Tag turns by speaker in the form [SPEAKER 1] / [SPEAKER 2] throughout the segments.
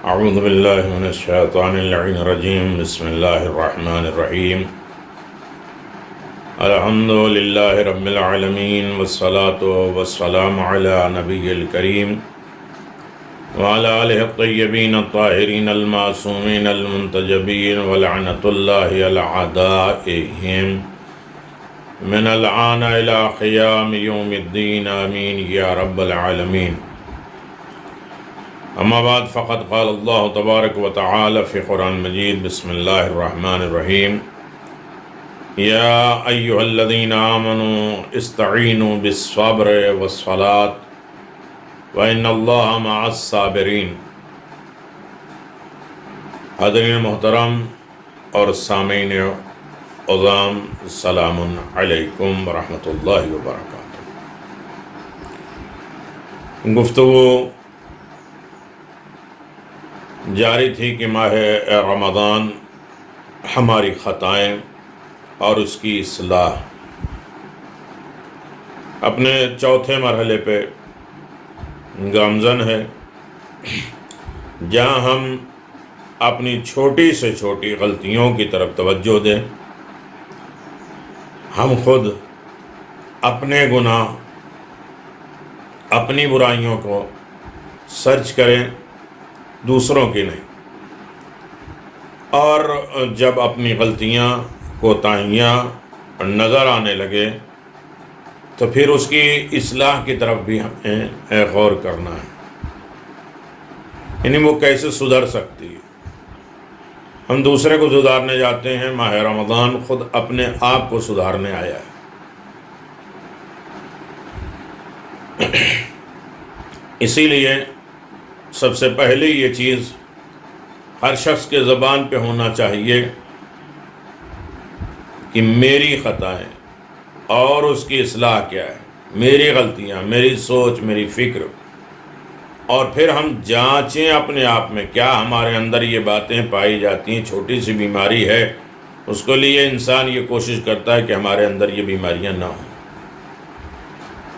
[SPEAKER 1] اعوذ باللہ من الشیطان اللعین الرجیم بسم اللہ الرحمن الرحیم الحمد للہ رب العالمین والصلاة والسلام علی نبی الکریم وعلی آلہ الطیبین الطاہرین المعصومین المنتجبین ولعنۃ اللہ علی اعدائہم من الآن الی قیام یوم الدین آمین یا رب العالمین. اما بعد فقد قال اللہ تبارک و تعالی فی قرآن مجید بسم اللہ الرحمن الرحیم یا ایہا الذین آمنوا استعینوا بالصبر والصلاة وإن اللہ مع الصابرین. حاضرین محترم اور سامعین عظام السلام علیکم ورحمۃ اللہ وبرکاتہ. گفتگو جاری تھی کہ ماہ رمضان ہماری خطائیں اور اس کی اصلاح. اپنے چوتھے مرحلے پہ گامزن ہے جہاں ہم اپنی چھوٹی سے چھوٹی غلطیوں کی طرف توجہ دیں. ہم خود اپنے گناہ اپنی برائیوں کو سرچ کریں، دوسروں کی نہیں، اور جب اپنی غلطیاں کوتاہیاں نظر آنے لگے تو پھر اس کی اصلاح کی طرف بھی ہمیں غور کرنا ہے، یعنی وہ کیسے سدھر سکتی ہے. ہم دوسرے کو سدھارنے جاتے ہیں، ماہ رمضان خود اپنے آپ کو سدھارنے آیا ہے. اسی لیے سب سے پہلے یہ چیز ہر شخص کے زبان پہ ہونا چاہیے کہ میری خطائیں اور اس کی اصلاح کیا ہے، میری غلطیاں، میری سوچ، میری فکر. اور پھر ہم جانچیں اپنے آپ میں کیا ہمارے اندر یہ باتیں پائی جاتی ہیں. چھوٹی سی بیماری ہے، اس کے لیے انسان یہ کوشش کرتا ہے کہ ہمارے اندر یہ بیماریاں نہ ہوں.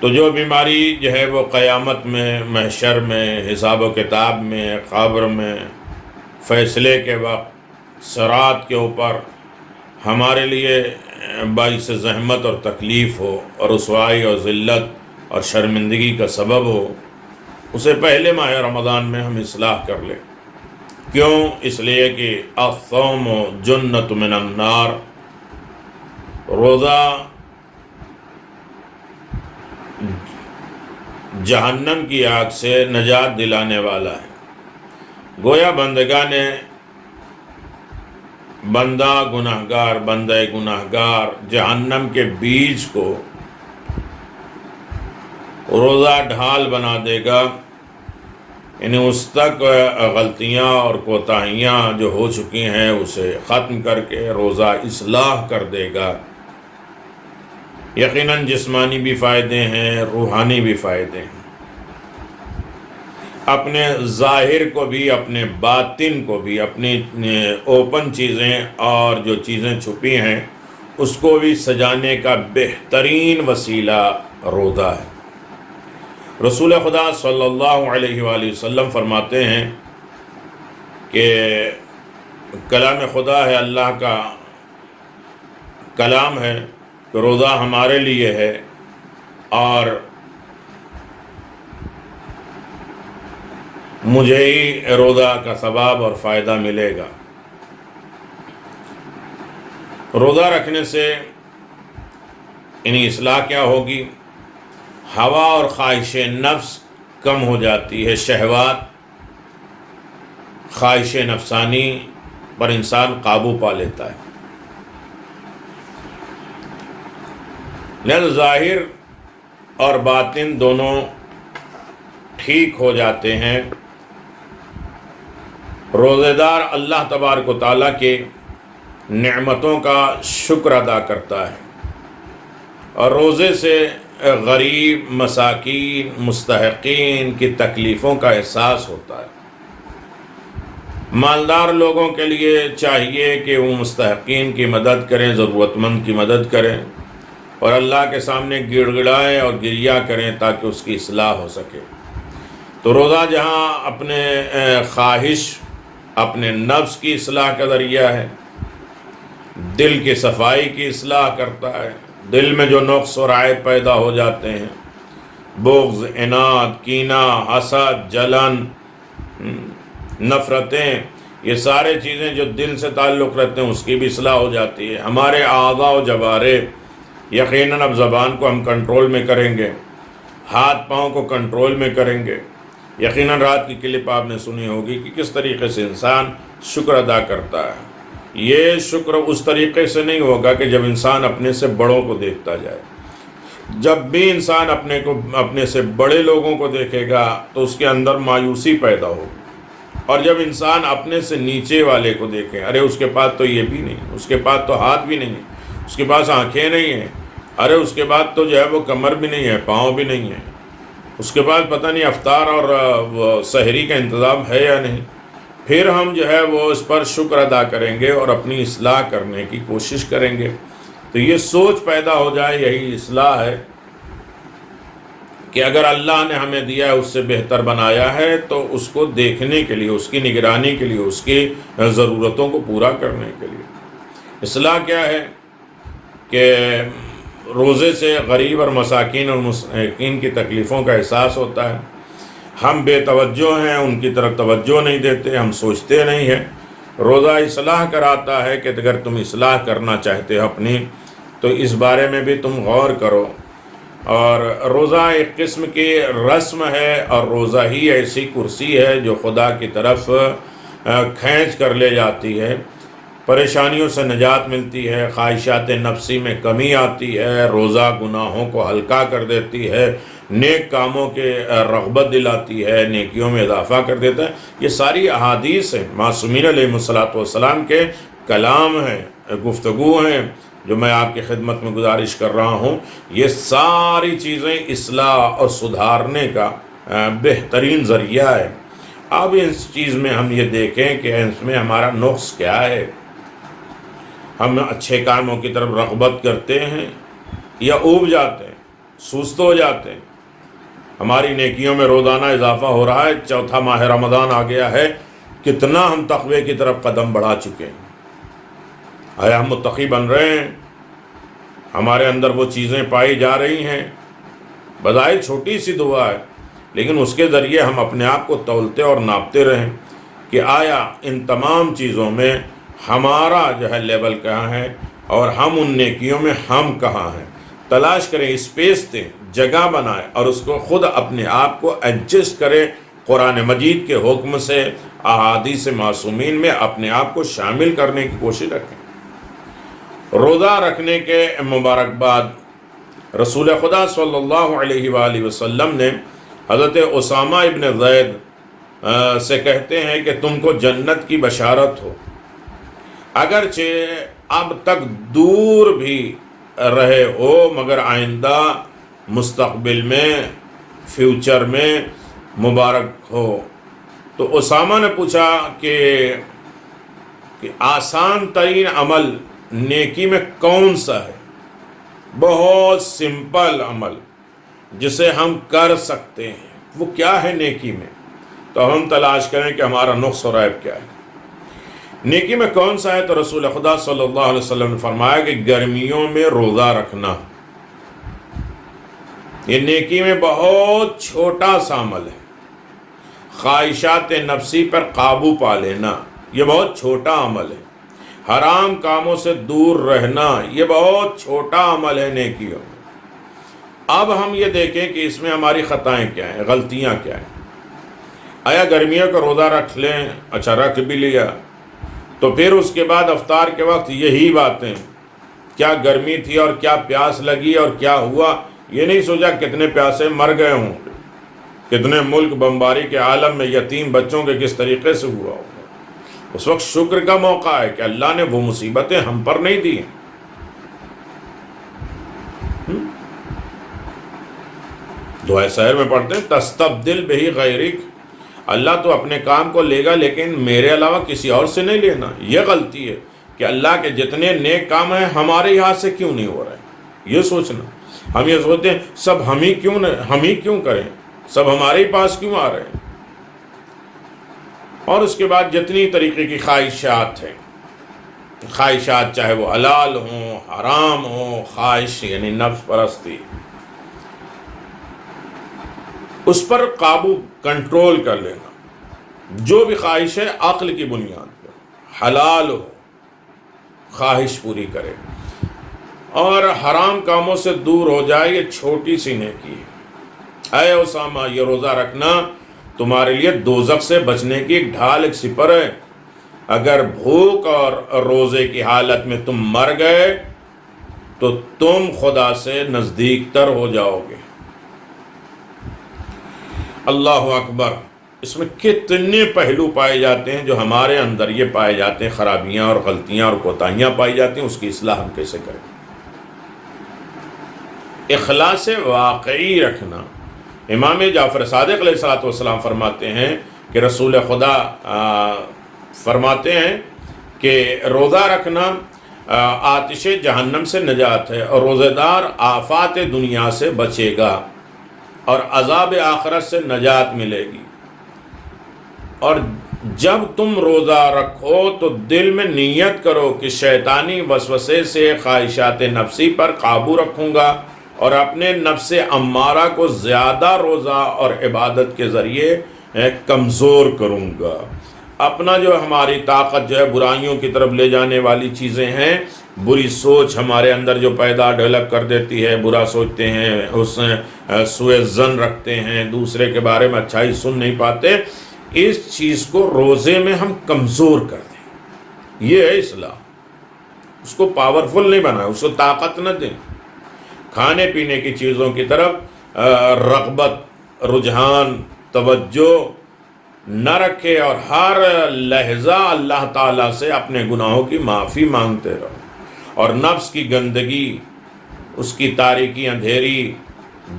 [SPEAKER 1] تو جو بیماری جو ہے وہ قیامت میں، محشر میں، حساب و کتاب میں، قبر میں، فیصلے کے وقت صراط کے اوپر ہمارے لیے باعث زحمت اور تکلیف ہو اور رسوائی اور ذلت اور شرمندگی کا سبب ہو، اسے پہلے ماہ رمضان میں ہم اصلاح کر لیں. کیوں؟ اس لیے کہ الصوم جنۃ من النار، روزہ جہنم کی آگ سے نجات دلانے والا ہے. گویا بندہ گناہگار جہنم کے بیج کو روزہ ڈھال بنا دے گا، یعنی اس تک غلطیاں اور کوتاہیاں جو ہو چکی ہیں اسے ختم کر کے روزہ اصلاح کر دے گا. یقیناً جسمانی بھی فائدے ہیں، روحانی بھی فائدے ہیں. اپنے ظاہر کو بھی، اپنے باطن کو بھی، اپنی اوپن چیزیں اور جو چیزیں چھپی ہیں اس کو بھی سجانے کا بہترین وسیلہ روزہ ہے. رسول خدا صلی اللہ علیہ وآلہ وسلم فرماتے ہیں کہ کلام خدا ہے، اللہ کا کلام ہے، کہ روزہ ہمارے لیے ہے اور مجھے ہی روزہ کا ثواب اور فائدہ ملے گا. روزہ رکھنے سے یعنی اصلاح کیا ہوگی؟ ہوا اور خواہش نفس کم ہو جاتی ہے. شہوات، خواہش نفسانی پر انسان قابو پا لیتا ہے. لہذا ظاہر اور باطن دونوں ٹھیک ہو جاتے ہیں. روزہ دار اللہ تبارک و تعالیٰ کے نعمتوں کا شکر ادا کرتا ہے اور روزے سے غریب، مساکین، مستحقین کی تکلیفوں کا احساس ہوتا ہے. مالدار لوگوں کے لیے چاہیے کہ وہ مستحقین کی مدد کریں، ضرورت مند کی مدد کریں اور اللہ کے سامنے گڑ گڑائیں اور گریہ کریں تاکہ اس کی اصلاح ہو سکے. تو روزہ جہاں اپنے خواہش، اپنے نفس کی اصلاح کا ذریعہ ہے، دل کی صفائی کی اصلاح کرتا ہے، دل میں جو نقص اور عیب پیدا ہو جاتے ہیں، بغض، عناد، کینہ، حسد، جلن، نفرتیں، یہ سارے چیزیں جو دل سے تعلق رکھتے ہیں اس کی بھی اصلاح ہو جاتی ہے۔ ہمارے اعضاء و جوارح، یقیناً اب زبان کو ہم کنٹرول میں کریں گے، ہاتھ پاؤں کو کنٹرول میں کریں گے۔ یقیناً رات کی کلپ آپ نے سنی ہوگی کہ کس طریقے سے انسان شکر ادا کرتا ہے۔ یہ شکر اس طریقے سے نہیں ہوگا کہ جب انسان اپنے سے بڑوں کو دیکھتا جائے۔ جب بھی انسان اپنے سے بڑے لوگوں کو دیکھے گا تو اس کے اندر مایوسی پیدا ہوگی، اور جب انسان اپنے سے نیچے والے کو دیکھے، ارے اس کے پاس تو یہ بھی نہیں، اس کے پاس تو ہاتھ بھی نہیں ہے، اس کے پاس آنکھیں نہیں ہیں، ارے اس کے بعد تو جو ہے وہ کمر بھی نہیں ہے، پاؤں بھی نہیں ہے، اس کے بعد پتہ نہیں افطار اور سحری کا انتظام ہے یا نہیں، پھر ہم جو ہے وہ اس پر شکر ادا کریں گے اور اپنی اصلاح کرنے کی کوشش کریں گے۔ تو یہ سوچ پیدا ہو جائے، یہی اصلاح ہے کہ اگر اللہ نے ہمیں دیا ہے، اس سے بہتر بنایا ہے، تو اس کو دیکھنے کے لیے، اس کی نگرانی کے لیے، اس کی ضرورتوں کو پورا کرنے کے لیے۔ اصلاح کیا ہے کہ روزے سے غریب اور مساکین اور مساکین کی تکلیفوں کا احساس ہوتا ہے۔ ہم بے توجہ ہیں، ان کی طرف توجہ نہیں دیتے، ہم سوچتے نہیں ہیں۔ روزہ اصلاح کراتا ہے کہ اگر تم اصلاح کرنا چاہتے ہو اپنی، تو اس بارے میں بھی تم غور کرو۔ اور روزہ ایک قسم کی رسم ہے، اور روزہ ہی ایسی کرسی ہے جو خدا کی طرف کھینچ کر لے جاتی ہے۔ پریشانیوں سے نجات ملتی ہے، خواہشات نفسی میں کمی آتی ہے، روزہ گناہوں کو ہلکا کر دیتی ہے، نیک کاموں کے رغبت دلاتی ہے، نیکیوں میں اضافہ کر دیتا ہے۔ یہ ساری احادیث ہیں، معصومین علیہ السلام کے کلام ہیں، گفتگو ہیں، جو میں آپ کی خدمت میں گزارش کر رہا ہوں۔ یہ ساری چیزیں اصلاح اور سدھارنے کا بہترین ذریعہ ہے۔ اب اس چیز میں ہم یہ دیکھیں کہ اس میں ہمارا نقص کیا ہے۔ ہم اچھے کاموں کی طرف رغبت کرتے ہیں یا اوب جاتے ہیں، سست ہو جاتے ہیں۔ ہماری نیکیوں میں روزانہ اضافہ ہو رہا ہے، چوتھا ماہ رمضان آ گیا ہے، کتنا ہم تقوی کی طرف قدم بڑھا چکے ہیں۔ آیا ہم متقی بن رہے ہیں؟ ہمارے اندر وہ چیزیں پائی جا رہی ہیں؟ بظاہر چھوٹی سی دعا ہے، لیکن اس کے ذریعے ہم اپنے آپ کو تولتے اور ناپتے رہیں کہ آیا ان تمام چیزوں میں ہمارا جو ہے لیول کہاں ہے، اور ہم ان نیکیوں میں ہم کہاں ہیں۔ تلاش کریں، اسپیس دیں، جگہ بنائیں، اور اس کو خود اپنے آپ کو ایڈجسٹ کریں، قرآن مجید کے حکم سے، احادیث معصومین میں اپنے آپ کو شامل کرنے کی کوشش رکھیں۔ روزہ رکھنے کے مبارکباد رسول خدا صلی اللہ علیہ وآلہ وسلم نے حضرت اسامہ ابن زید سے کہتے ہیں کہ تم کو جنت کی بشارت ہو، اگرچہ اب تک دور بھی رہے ہو، مگر آئندہ مستقبل میں، فیوچر میں مبارک ہو۔ تو اسامہ نے پوچھا کہ آسان ترین عمل نیکی میں کون سا ہے؟ بہت سمپل عمل جسے ہم کر سکتے ہیں، وہ کیا ہے نیکی میں؟ تو ہم تلاش کریں کہ ہمارا نقص اور عیب کیا ہے۔ نیکی میں کون سا ہے؟ تو رسول خدا صلی اللہ علیہ وسلم نے فرمایا کہ گرمیوں میں روزہ رکھنا۔ یہ نیکی میں بہت چھوٹا سا عمل ہے۔ خواہشات نفسی پر قابو پا لینا، یہ بہت چھوٹا عمل ہے۔ حرام کاموں سے دور رہنا، یہ بہت چھوٹا عمل ہے نیکیوں میں۔ اب ہم یہ دیکھیں کہ اس میں ہماری خطائیں کیا ہیں، غلطیاں کیا ہیں۔ آیا گرمیوں کا روزہ رکھ لیں، اچھا رکھ بھی لیا، تو پھر اس کے بعد افطار کے وقت یہی باتیں، کیا گرمی تھی اور کیا پیاس لگی اور کیا ہوا، یہ نہیں سوچا کتنے پیاسے مر گئے ہوں گے، کتنے ملک بمباری کے عالم میں یتیم بچوں کے کس طریقے سے ہوا ہوگا۔ اس وقت شکر کا موقع ہے کہ اللہ نے وہ مصیبتیں ہم پر نہیں دی۔ دعائے سحر میں پڑھتے ہیں تستبدل بہی غیرک، اللہ تو اپنے کام کو لے گا لیکن میرے علاوہ کسی اور سے نہیں لینا۔ یہ غلطی ہے کہ اللہ کے جتنے نیک کام ہیں ہمارے ہاتھ سے کیوں نہیں ہو رہے، یہ سوچنا۔ ہم یہ سوچتے ہیں سب ہم ہی کیوں کریں، سب ہمارے ہی پاس کیوں آ رہے ہیں؟ اور اس کے بعد جتنی طریقے کی خواہشات ہیں، خواہشات چاہے وہ حلال ہوں حرام ہوں، خواہش یعنی نفس پرستی، اس پر قابو کنٹرول کر لینا۔ جو بھی خواہش ہے عقل کی بنیاد پر حلال ہو، خواہش پوری کرے، اور حرام کاموں سے دور ہو جائے، یہ چھوٹی سی نیکی ہے۔ اے اسامہ، یہ روزہ رکھنا تمہارے لیے دوزخ سے بچنے کی ایک ڈھال، ایک سپر ہے۔ اگر بھوک اور روزے کی حالت میں تم مر گئے تو تم خدا سے نزدیک تر ہو جاؤ گے۔ اللہ اکبر! اس میں کتنے پہلو پائے جاتے ہیں جو ہمارے اندر یہ پائے جاتے ہیں، خرابیاں اور غلطیاں اور کوتاہیاں پائی جاتی ہیں، اس کی اصلاح ہم کیسے کریں؟ اخلاص واقعی رکھنا۔ امام جعفر صادق علیہ السلام فرماتے ہیں کہ رسول خدا فرماتے ہیں کہ روزہ رکھنا آتش جہنم سے نجات ہے، اور روزہ دار آفات دنیا سے بچے گا اور عذاب آخرت سے نجات ملے گی۔ اور جب تم روزہ رکھو تو دل میں نیت کرو کہ شیطانی وسوسے سے خواہشات نفسی پر قابو رکھوں گا اور اپنے نفس امارہ کو زیادہ روزہ اور عبادت کے ذریعے کمزور کروں گا۔ اپنا جو ہماری طاقت جو ہے برائیوں کی طرف لے جانے والی چیزیں ہیں، بری سوچ ہمارے اندر جو پیدا ڈیولپ کر دیتی ہے، برا سوچتے ہیں، اس سوء ظن رکھتے ہیں، دوسرے کے بارے میں اچھائی سن نہیں پاتے، اس چیز کو روزے میں ہم کمزور کر دیں۔ یہ ہے اصلاح۔ اس کو پاورفل نہیں بنائیں، اس کو طاقت نہ دیں۔ کھانے پینے کی چیزوں کی طرف رغبت، رجحان، توجہ نہ رکھے، اور ہر لحظہ اللہ تعالیٰ سے اپنے گناہوں کی معافی مانگتے رہو، اور نفس کی گندگی، اس کی تاریکی اندھیری،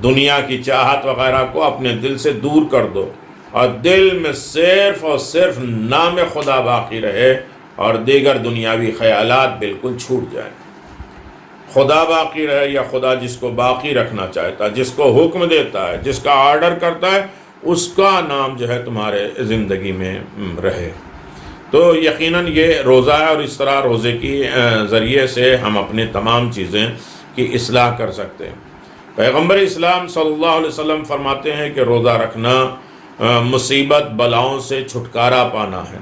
[SPEAKER 1] دنیا کی چاہت وغیرہ کو اپنے دل سے دور کر دو، اور دل میں صرف اور صرف نام خدا باقی رہے، اور دیگر دنیاوی خیالات بالکل چھوٹ جائیں۔ خدا باقی رہے، یا خدا جس کو باقی رکھنا چاہتا ہے، جس کو حکم دیتا ہے، جس کا آرڈر کرتا ہے، اس کا نام جو ہے تمہارے زندگی میں رہے۔ تو یقیناً یہ روزہ ہے، اور اس طرح روزے کی ذریعے سے ہم اپنے تمام چیزیں کی اصلاح کر سکتے ہیں۔ پیغمبر اسلام صلی اللہ علیہ وسلم فرماتے ہیں کہ روزہ رکھنا مصیبت بلاؤں سے چھٹکارا پانا ہے۔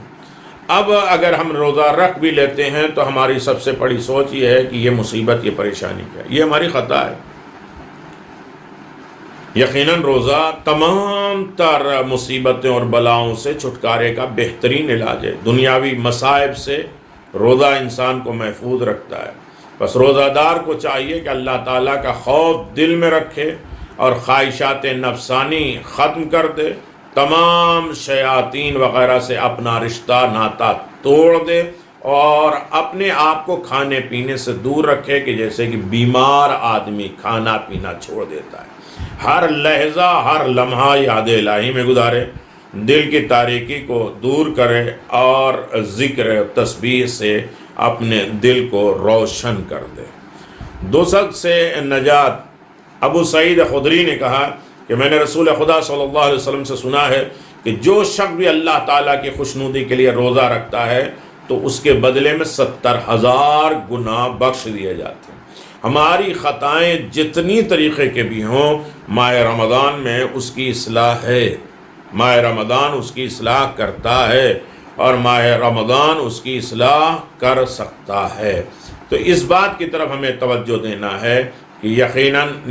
[SPEAKER 1] اب اگر ہم روزہ رکھ بھی لیتے ہیں تو ہماری سب سے بڑی سوچ یہ ہے کہ یہ مصیبت، یہ پریشانی کیا ہے؟ یہ ہماری خطا ہے۔ یقیناً روزہ تمام تر مصیبتوں اور بلاؤں سے چھٹکارے کا بہترین علاج ہے۔ دنیاوی مصائب سے روزہ انسان کو محفوظ رکھتا ہے۔ بس روزہ دار کو چاہیے کہ اللہ تعالیٰ کا خوف دل میں رکھے اور خواہشات نفسانی ختم کر دے، تمام شیاطین وغیرہ سے اپنا رشتہ ناتا توڑ دے، اور اپنے آپ کو کھانے پینے سے دور رکھے کہ جیسے کہ بیمار آدمی کھانا پینا چھوڑ دیتا ہے۔ ہر لحظہ، ہر لمحہ یاد الہی میں گزارے، دل کی تاریکی کو دور کرے، اور ذکر تسبیح سے اپنے دل کو روشن کر دے۔ دوزخ سے نجات۔ ابو سعید خدری نے کہا کہ میں نے رسول خدا صلی اللہ علیہ وسلم سے سنا ہے کہ جو شخص بھی اللہ تعالیٰ کی خوشنودی کے لیے روزہ رکھتا ہے تو اس کے بدلے میں 70,000 گناہ بخش دیے جاتے ہیں۔ ہماری خطائیں جتنی طریقے کے بھی ہوں، ماہ رمضان میں اس کی اصلاح ہے۔ ماہ رمضان اس کی اصلاح کرتا ہے، اور ماہ رمضان اس کی اصلاح کر سکتا ہے۔ تو اس بات کی طرف ہمیں توجہ دینا ہے کہ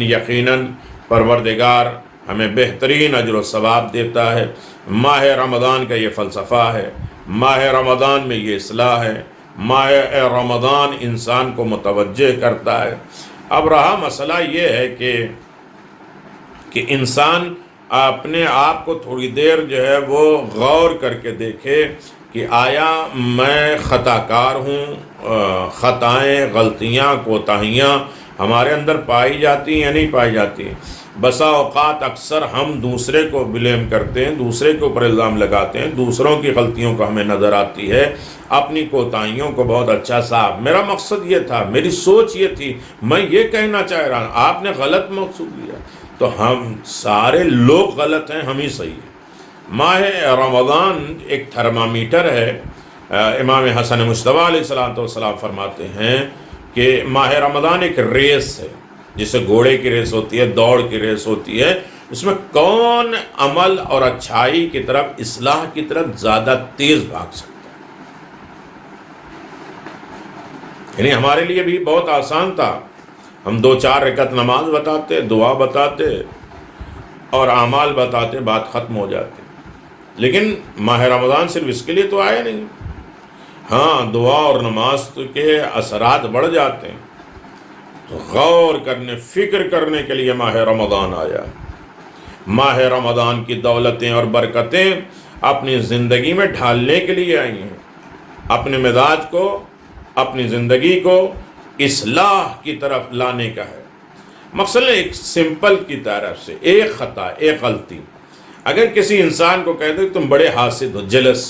[SPEAKER 1] یقیناً پروردگار ہمیں بہترین اجر و ثواب دیتا ہے۔ ماہ رمضان کا یہ فلسفہ ہے، ماہ رمضان میں یہ اصلاح ہے، ماہ رمضان انسان کو متوجہ کرتا ہے۔ اب رہا مسئلہ یہ ہے کہ انسان اپنے آپ کو تھوڑی دیر جو ہے وہ غور کر کے دیکھے کہ آیا میں خطا کار ہوں؟ خطائیں، غلطیاں، کوتاہیاں ہمارے اندر پائی جاتی ہیں یا نہیں پائی جاتی؟ بسا اوقات اکثر ہم دوسرے کو بلیم کرتے ہیں، دوسرے کے اوپر الزام لگاتے ہیں، دوسروں کی غلطیوں کو ہمیں نظر آتی ہے، اپنی کوتاہیوں کو بہت اچھا صاحب میرا مقصد یہ تھا، میری سوچ یہ تھی، میں یہ کہنا چاہ رہا ہوں، آپ نے غلط مقصود لیا۔ تو ہم سارے لوگ غلط ہیں، ہم ہی صحیح ہیں۔ ماہ رمضان ایک تھرمامیٹر ہے۔ امام حسن مجتبیٰ علیہ السلام فرماتے ہیں کہ ماہ رمضان ایک ریس ہے، جسے گھوڑے کی ریس ہوتی ہے، دوڑ کی ریس ہوتی ہے۔ اس میں کون عمل اور اچھائی کی طرف، اصلاح کی طرف زیادہ تیز بھاگ سکتا ہے۔ یعنی ہمارے لیے بھی بہت آسان تھا، ہم 2-4 رکعت نماز بتاتے، دعا بتاتے اور اعمال بتاتے، بات ختم ہو جاتی۔ لیکن ماہ رمضان صرف اس کے لیے تو آیا نہیں۔ ہاں، دعا اور نماز کے اثرات بڑھ جاتے ہیں، تو غور کرنے، فکر کرنے کے لیے ماہ رمضان آیا۔ ماہ رمضان کی دولتیں اور برکتیں اپنی زندگی میں ڈھالنے کے لیے آئی ہیں، اپنے مزاج کو، اپنی زندگی کو اصلاح کی طرف لانے کا ہے۔ مثلا ایک سمپل کی طرف سے ایک خطا، ایک غلطی، اگر کسی انسان کو کہہ دے تم بڑے حاسد ہو، جلس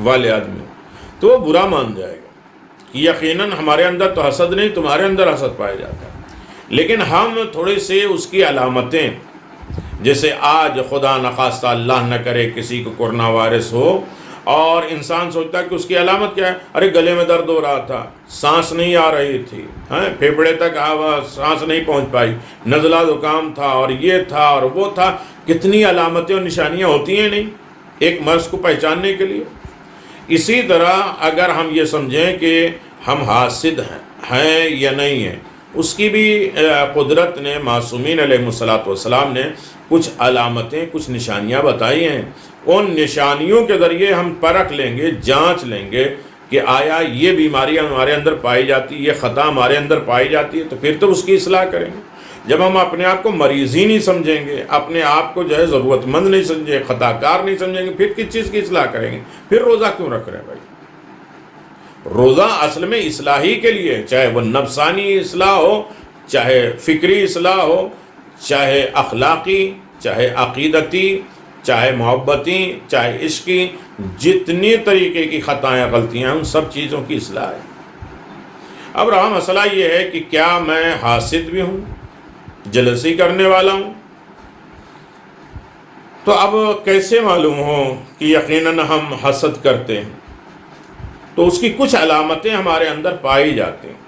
[SPEAKER 1] والے آدمی ہو، تو وہ برا مان جائے گا۔ یقیناً ہمارے اندر تو حسد نہیں، تمہارے اندر حسد پایا جاتا ہے۔ لیکن ہم تھوڑے سے اس کی علامتیں، جیسے آج خدا نخواستہ اللہ نہ کرے کسی کو کورونا وائرس ہو اور انسان سوچتا ہے کہ اس کی علامت کیا ہے، ارے گلے میں درد ہو رہا تھا، سانس نہیں آ رہی تھی، پھیپھڑے تک سانس نہیں پہنچ پائی، نزلہ زکام تھا اور یہ تھا اور وہ تھا۔ کتنی علامتیں اور نشانیاں ہوتی ہیں نہیں ایک مرض کو پہچاننے کے لیے۔ اسی طرح اگر ہم یہ سمجھیں کہ ہم حاسد ہیں یا نہیں ہیں، اس کی بھی قدرت نے، معصومین علیہ السلام نے کچھ علامتیں، کچھ نشانیاں بتائی ہیں۔ ان نشانیوں کے ذریعے ہم پرکھ لیں گے، جانچ لیں گے کہ آیا یہ بیماری ہمارے اندر پائی جاتی ہے، یہ خطا ہمارے اندر پائی جاتی ہے، تو پھر تو اس کی اصلاح کریں گے۔ جب ہم اپنے آپ کو مریض ہی نہیں سمجھیں گے، اپنے آپ کو ضرورت مند نہیں سمجھیں، خطا کار نہیں سمجھیں گے، پھر کس چیز کی اصلاح کریں گے؟ پھر روزہ کیوں رکھ رہے ہیں بھائی؟ روزہ اصل میں اصلاحی کے لیے، چاہے وہ نفسانی اصلاح ہو، چاہے فکری اصلاح ہو، چاہے اخلاقی، چاہے عقیدتی، چاہے محبتی، چاہے عشقی، جتنی طریقے کی خطائیں، غلطیاں، ان سب چیزوں کی اصلاح ہے۔ اب رہا مسئلہ یہ ہے کہ کیا میں حاسد بھی ہوں، جلسی کرنے والا ہوں؟ تو اب کیسے معلوم ہو کہ یقیناً ہم حسد کرتے ہیں؟ تو اس کی کچھ علامتیں ہمارے اندر پائی جاتی ہیں۔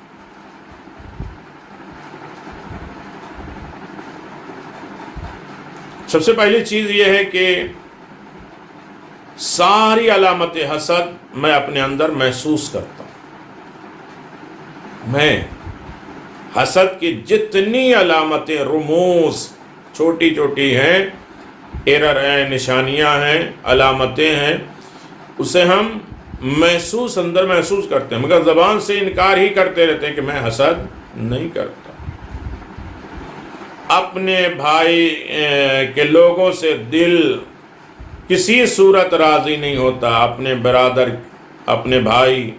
[SPEAKER 1] سب سے پہلی چیز یہ ہے کہ ساری علامت حسد میں اپنے اندر محسوس کرتا ہوں۔ میں حسد کی جتنی علامتیں، رموز، چھوٹی چھوٹی ہیں، ایرر ہیں، نشانیاں ہیں، علامتیں ہیں، اسے ہم اندر محسوس کرتے ہیں، مگر زبان سے انکار ہی کرتے رہتے ہیں کہ میں حسد نہیں کرتا۔ اپنے بھائی کے لوگوں سے دل کسی صورت راضی نہیں ہوتا، اپنے برادر، اپنے بھائی،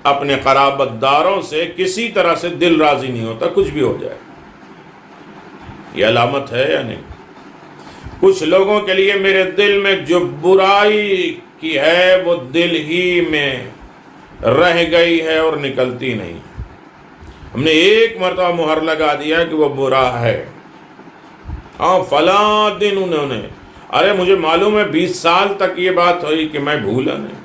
[SPEAKER 1] اپنے قرابت داروں سے کسی طرح سے دل راضی نہیں ہوتا، کچھ بھی ہو جائے۔ یہ علامت ہے یا نہیں؟ کچھ لوگوں کے لیے میرے دل میں جو برائی کی ہے وہ دل ہی میں رہ گئی ہے اور نکلتی نہیں۔ ہم نے ایک مرتبہ مہر لگا دیا کہ وہ برا ہے، فلاں دن انہوں نے، ارے مجھے معلوم ہے 20 سال تک یہ بات ہوئی کہ میں بھولا نہیں۔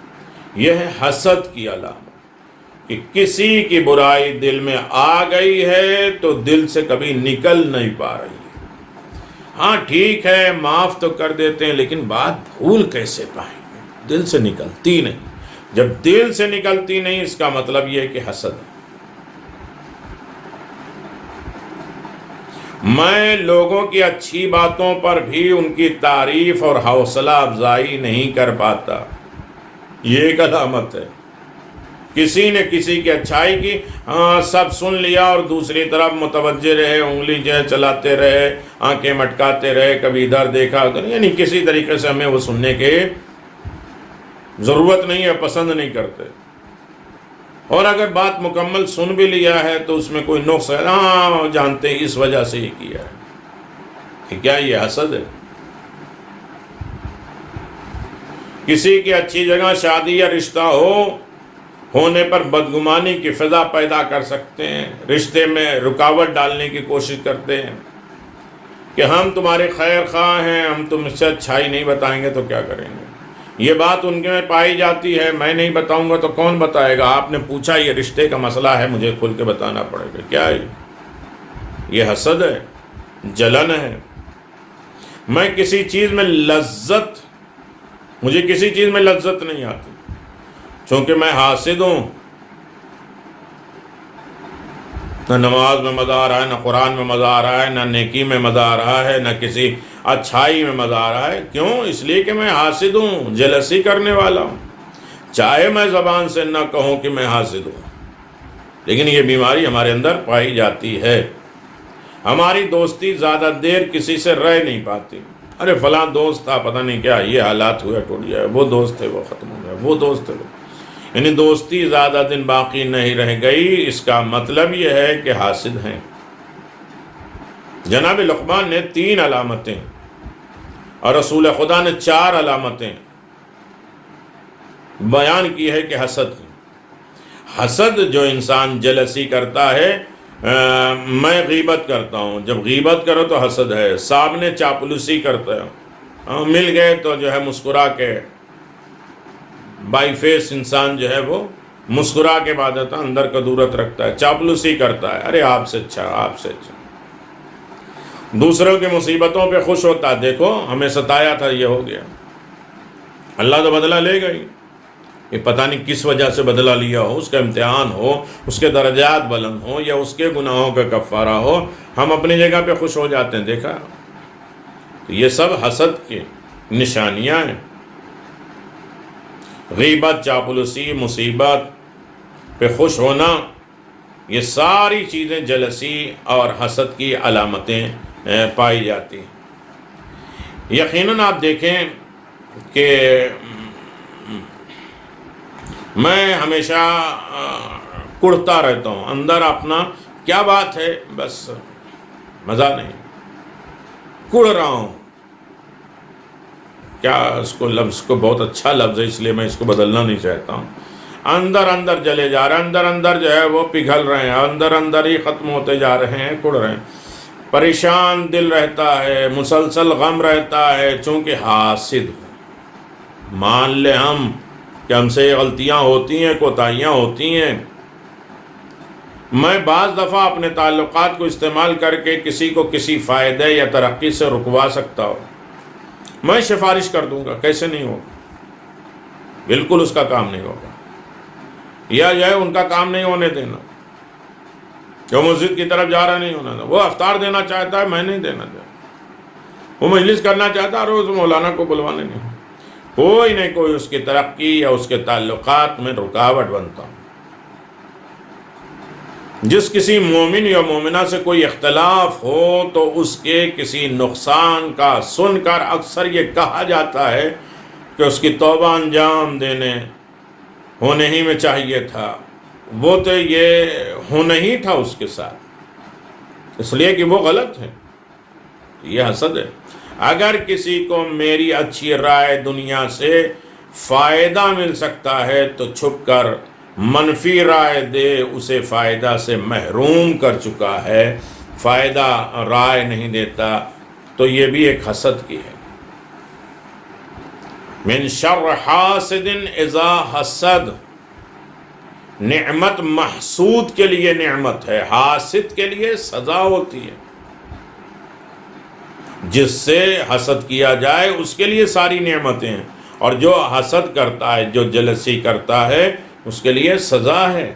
[SPEAKER 1] یہ ہے حسد کی علامت کہ کسی کی برائی دل میں آ گئی ہے تو دل سے کبھی نکل نہیں پا رہی ہے۔ ہاں ٹھیک ہے، معاف تو کر دیتے ہیں، لیکن بات بھول کیسے پائیں گے؟ دل سے نکلتی نہیں۔ جب دل سے نکلتی نہیں، اس کا مطلب یہ ہے کہ حسد ہے۔ میں لوگوں کی اچھی باتوں پر بھی ان کی تعریف اور حوصلہ افزائی نہیں کر پاتا، یہ ایک علامت ہے۔ کسی نے کسی کی اچھائی کی، سب سن لیا اور دوسری طرف متوجہ رہے، انگلی چلاتے رہے، آنکھیں مٹکاتے رہے، کبھی ادھر دیکھا ادھر، یعنی کسی طریقے سے ہمیں وہ سننے کی ضرورت نہیں ہے، پسند نہیں کرتے۔ اور اگر بات مکمل سن بھی لیا ہے تو اس میں کوئی نقص ہے، جانتے ہیں اس وجہ سے ہی کیا ہے، کہ کیا یہ حسد ہے؟ کسی کی اچھی جگہ شادی یا رشتہ ہونے پر بدگمانی کی فضا پیدا کر سکتے ہیں، رشتے میں رکاوٹ ڈالنے کی کوشش کرتے ہیں، کہ ہم تمہارے خیر خواہ ہیں، ہم تم سے اچھائی نہیں بتائیں گے تو کیا کریں گے؟ یہ بات ان کے میں پائی جاتی ہے، میں نہیں بتاؤں گا تو کون بتائے گا؟ آپ نے پوچھا یہ رشتے کا مسئلہ ہے، مجھے کھل کے بتانا پڑے گا۔ کیا ہے یہ حسد ہے، جلن ہے۔ میں کسی چیز میں مجھے کسی چیز میں لذت نہیں آتی، چونکہ میں حاسد ہوں۔ نہ نماز میں مزہ آ رہا ہے، نہ قرآن میں مزہ آ رہا ہے، نہ نیکی میں مزہ آ رہا ہے، نہ کسی اچھائی میں مزہ آ رہا ہے۔ کیوں؟ اس لیے کہ میں حاسد ہوں، جلسی کرنے والا ہوں۔ چاہے میں زبان سے نہ کہوں کہ میں حاسد ہوں، لیکن یہ بیماری ہمارے اندر پائی جاتی ہے۔ ہماری دوستی زیادہ دیر کسی سے رہ نہیں پاتی۔ ارے فلاں دوست تھا، پتہ نہیں کیا یہ حالات ہوئے، ٹوٹ گیا، وہ دوست تھے وہ ختم ہو گیا، وہ دوست تھے وہ، یعنی دوستی زیادہ دن باقی نہیں رہ گئی۔ اس کا مطلب یہ ہے کہ حاسد ہیں۔ جناب لقمان نے 3 علامتیں اور رسول خدا نے 4 علامتیں بیان کی ہے کہ حسد کی۔ حسد جو انسان جلسی کرتا ہے، میں غیبت کرتا ہوں، جب غیبت کرو تو حسد ہے۔ سامنے چاپلوسی کرتا ہے، مل گئے تو جو ہے مسکرا کے، بائی فیس انسان جو ہے وہ مسکرا کے بعد اندر کا دورت رکھتا ہے، چاپلوسی کرتا ہے، ارے آپ سے اچھا، آپ سے اچھا۔ دوسروں کی مصیبتوں پہ خوش ہوتا ہے، دیکھو ہمیں ستایا تھا، یہ ہو گیا، اللہ تو بدلہ لے گا ہی۔ یہ پتہ نہیں کس وجہ سے بدلہ لیا ہو، اس کا امتحان ہو، اس کے درجات بلند ہوں، یا اس کے گناہوں کا کفارہ ہو، ہم اپنی جگہ پہ خوش ہو جاتے ہیں۔ دیکھا، یہ سب حسد کی نشانیاں ہیں۔ غیبت، چاپلوسی، مصیبت پہ خوش ہونا، یہ ساری چیزیں جلسی اور حسد کی علامتیں پائی جاتی ہیں۔ یقیناً آپ دیکھیں کہ میں ہمیشہ کڑتا رہتا ہوں اندر اپنا، کیا بات ہے، بس مزہ نہیں، کڑ رہا ہوں۔ کیا اس کو لفظ کو بہت اچھا لفظ ہے، اس لیے میں اس کو بدلنا نہیں چاہتا ہوں۔ اندر جلے جا رہے ہیں، اندر جو ہے وہ پگھل رہے ہیں، اندر ہی ختم ہوتے جا رہے ہیں، کڑ رہے ہیں، پریشان دل رہتا ہے، مسلسل غم رہتا ہے، چونکہ حاسد ہوں۔ مان لے ہم کہ ہم سے غلطیاں ہوتی ہیں، کوتاہیاں ہوتی ہیں۔ میں بعض دفعہ اپنے تعلقات کو استعمال کر کے کسی کو کسی فائدے یا ترقی سے رکوا سکتا ہوں۔ میں سفارش کر دوں گا، کیسے نہیں ہوگا، بالکل اس کا کام نہیں ہوگا، یا جو ہے ان کا کام نہیں ہونے دینا، جو مسجد کی طرف جا رہا نہیں ہونا، وہ افطار دینا چاہتا ہے، میں نہیں دینا چاہتا، وہ مجلس کرنا چاہتا ہے، روز مولانا کو بلوانے نہیں، کوئی نہیں کوئی اس کی ترقی یا اس کے تعلقات میں رکاوٹ بنتا ہوں۔ جس کسی مومن یا مومنہ سے کوئی اختلاف ہو تو اس کے کسی نقصان کا سن کر اکثر یہ کہا جاتا ہے کہ اس کی توبہ انجام ہونے ہی میں چاہیے تھا، وہ تو یہ ہونا ہی تھا اس کے ساتھ، اس لیے کہ وہ غلط ہے۔ یہ حسد ہے۔ اگر کسی کو میری اچھی رائے دنیا سے فائدہ مل سکتا ہے تو چھپ کر منفی رائے دے، اسے فائدہ سے محروم کر چکا ہے، فائدہ رائے نہیں دیتا، تو یہ بھی ایک حسد کی ہے۔ من شر حاسد اذا حسد، نعمت محسود کے لیے نعمت ہے، حاسد کے لیے سزا ہوتی ہے۔ جس سے حسد کیا جائے اس کے لیے ساری نعمتیں ہیں، اور جو حسد کرتا ہے، جو جلسی کرتا ہے، اس کے لیے سزا ہے۔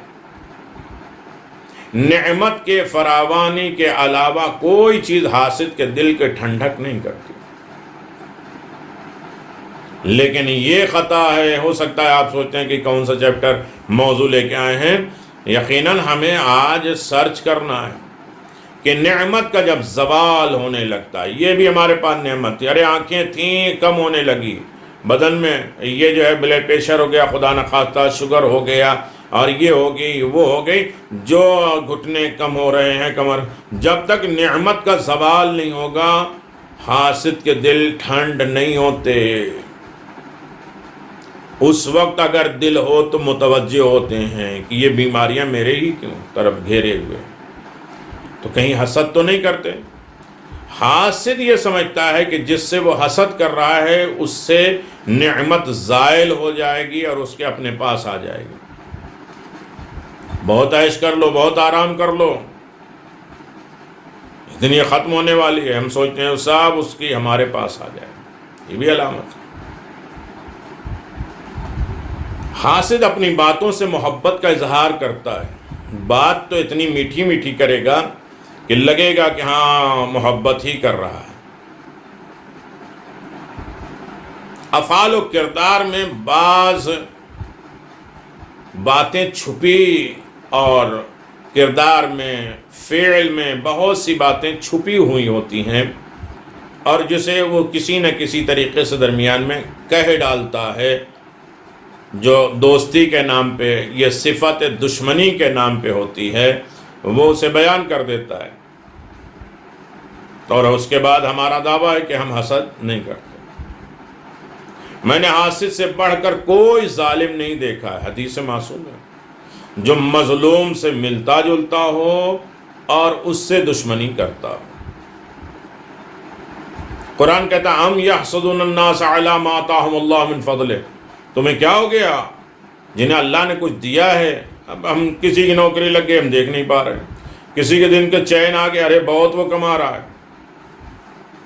[SPEAKER 1] نعمت کے فراوانی کے علاوہ کوئی چیز حاسد کے دل کے ٹھنڈک نہیں کرتی۔ لیکن یہ خطا ہے، ہو سکتا ہے آپ سوچتے ہیں کہ کون سا چیپٹر موضوع لے کے آئے ہیں، یقیناً ہمیں آج سرچ کرنا ہے کہ نعمت کا جب زوال ہونے لگتا ہے، یہ بھی ہمارے پاس نعمت تھی، ارے آنکھیں تھیں کم ہونے لگی، بدن میں یہ جو ہے بلڈ پریشر ہو گیا، خدا نخواستہ شوگر ہو گیا، اور یہ ہو گئی وہ ہو گئی، جو گھٹنے کم ہو رہے ہیں، کمر، جب تک نعمت کا زوال نہیں ہوگا حاسد کے دل ٹھنڈ نہیں ہوتے۔ اس وقت اگر دل ہو تو متوجہ ہوتے ہیں کہ یہ بیماریاں میرے ہی کیوں طرف گھیرے ہوئے، تو کہیں حسد تو نہیں کرتے۔ حاسد یہ سمجھتا ہے کہ جس سے وہ حسد کر رہا ہے اس سے نعمت زائل ہو جائے گی اور اس کے اپنے پاس آ جائے گی. بہت عیش کر لو، بہت آرام کر لو، اس دن یہ ختم ہونے والی ہے. ہم سوچتے ہیں صاحب اس کی ہمارے پاس آ جائے. یہ بھی علامت ہے. حاسد اپنی باتوں سے محبت کا اظہار کرتا ہے. بات تو اتنی میٹھی میٹھی کرے گا کہ لگے گا کہ ہاں محبت ہی کر رہا ہے. افعال و کردار میں بعض باتیں چھپی اور کردار میں، فعل میں بہت سی باتیں چھپی ہوئی ہوتی ہیں اور جسے وہ کسی نہ کسی طریقے سے درمیان میں کہہ ڈالتا ہے، جو دوستی کے نام پہ یہ صفت دشمنی کے نام پہ ہوتی ہے وہ اسے بیان کر دیتا ہے. اور اس کے بعد ہمارا دعویٰ ہے کہ ہم حسد نہیں کرتے. میں نے حاسد سے بڑھ کر کوئی ظالم نہیں دیکھا ہے، حدیث معصوم ہے، جو مظلوم سے ملتا جلتا ہو اور اس سے دشمنی کرتا ہو. قرآن کہتا ہے ام یحسدون الناس علی ما آتاہم اللہ من فضلہ. تمہیں کیا ہو گیا جنہیں اللہ نے کچھ دیا ہے؟ اب ہم کسی کی نوکری لگ گئی ہم دیکھ نہیں پا رہے، کسی کے دن کے چین آ گیا، ارے بہت وہ کما رہا ہے،